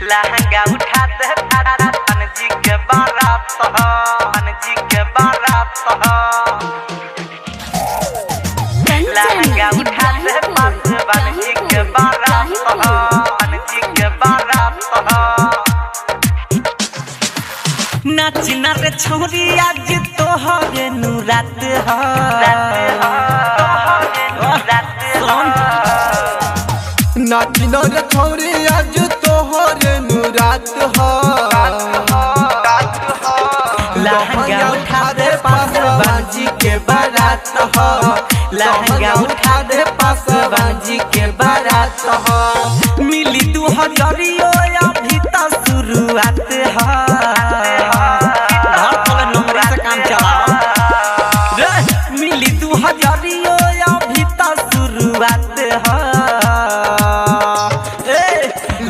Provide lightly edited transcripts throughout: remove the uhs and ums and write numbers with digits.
लहंगा उठा दे पासवान जी के बारात पासवान जी के बारात लहंगा उठा दे पासवान जी के बारात पासवान जी के बारात नाच ना रे छोरी आज तोहरे नुरात नाच ना रे छोरी आज तोहरे नुरात लहंगा उठा दे पासवान जी के बारात लहंगा उठा दे पासवान जी के बारात मिली 2000 अभी तो शुरुआत मिली 2000 अभी तो शुरुआत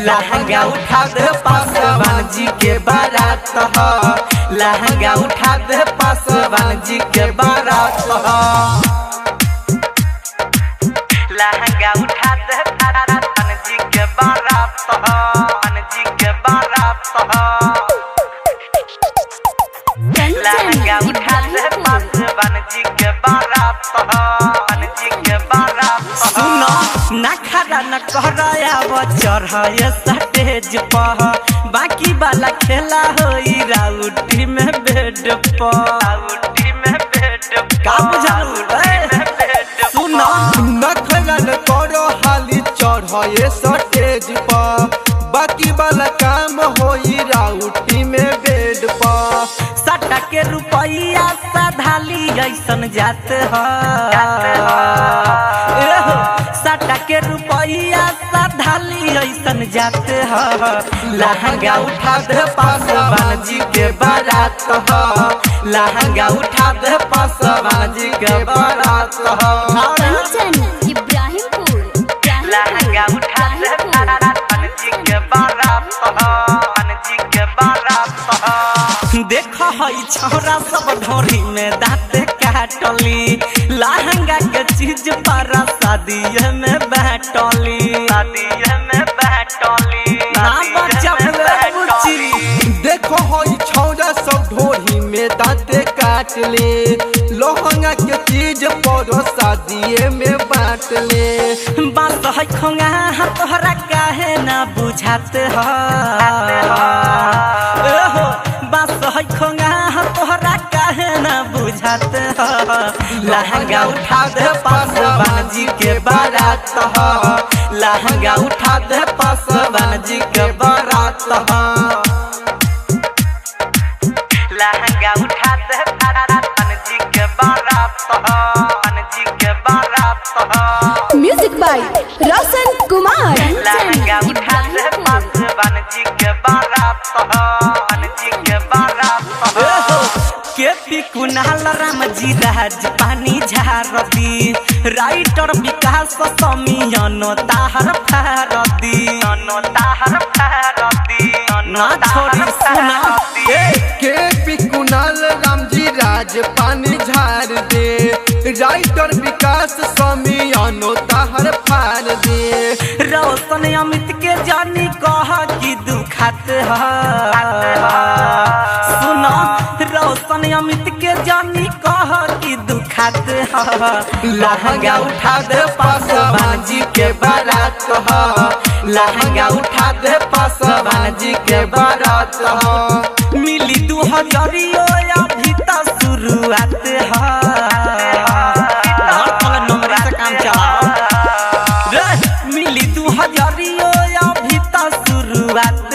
लहंगा उठा दे पासवान जी के बारात लहंगा उठा दे पासवान जी के बारात लहंगा उठा दे पासवान जी के बारात पासवान जी के बारात लहंगा उठा दे पासवान जी के बारात पासवान जी के बारात सुनो ना खड़ा न कहराया वो चढ़ाए स्टेज पर बाकी वाला खेला होई राउटी में बेड पर राउटी में बेड का बुझालू सुनो न खड़ा न करो हाली चढ़ाए स्टेज पर बाकी वाला काम होई राउटी में बेड पर सटा के रुपया साधाली ऐसन जात सटा के रुपया साधाली ऐसन जात लहंगा उठा दे पासवान जी के बारात लहंगा उठा दे पासवान जी के बारात लहंगा उठा दे पासवान जी के बारात पासवान जी के बारात देख हई छोरा सब ढोरी में दांत काटली लहंगा के चीज पर शादी में बैठली शादी में बैठली ना बचबले देखो हई छोरा सब ढोरी में दांत काट ले लहंगा के चीज पर शादी में बांट ले बात है खोंगा तोहरा काहे ना बुझात बात है खोंगा तोहरा काहे ना बुझात लहंगा उठा दे पासवान जी के बारात लहंगा उठा दे पासवान जी के बारात लहंगा उठा दे पासवान जी के बारात पासवान जी के बारात म्यूजिक बाय रोशन कुमार लहंगा उठा दे पासवान जी के बारात पासवान जी के बारात केपी कुणाल राम जी राज पानी झारदी राइटर विकास समियानो ताहर फारदी ताहर फारदी ना छोड़ी सुना केपी कुणाल राम जी राज पानी झार दे राइटर विकास समियानो ताहर फार दे रोशन अमित के जानी कह कि दुखत सुनो रोशन अमित के जानी कह कि दुखत लहंगा उठा दे पासवान जी के बारात लहंगा उठा दे पासवान जी के बारात मिली 2000 अभी तो शुरुआत मिली 2000 अभी तो शुरुआत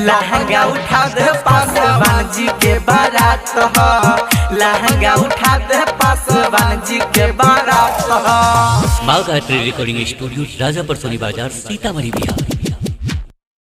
लहंगा उठा दे पासवान जी के बारात लहंगा उठा दे पासवान जी के बारात माँ गायत्री रिकॉर्डिंग स्टूडियो राजापुर सोनी बाजार सीतामढ़ी बिहार।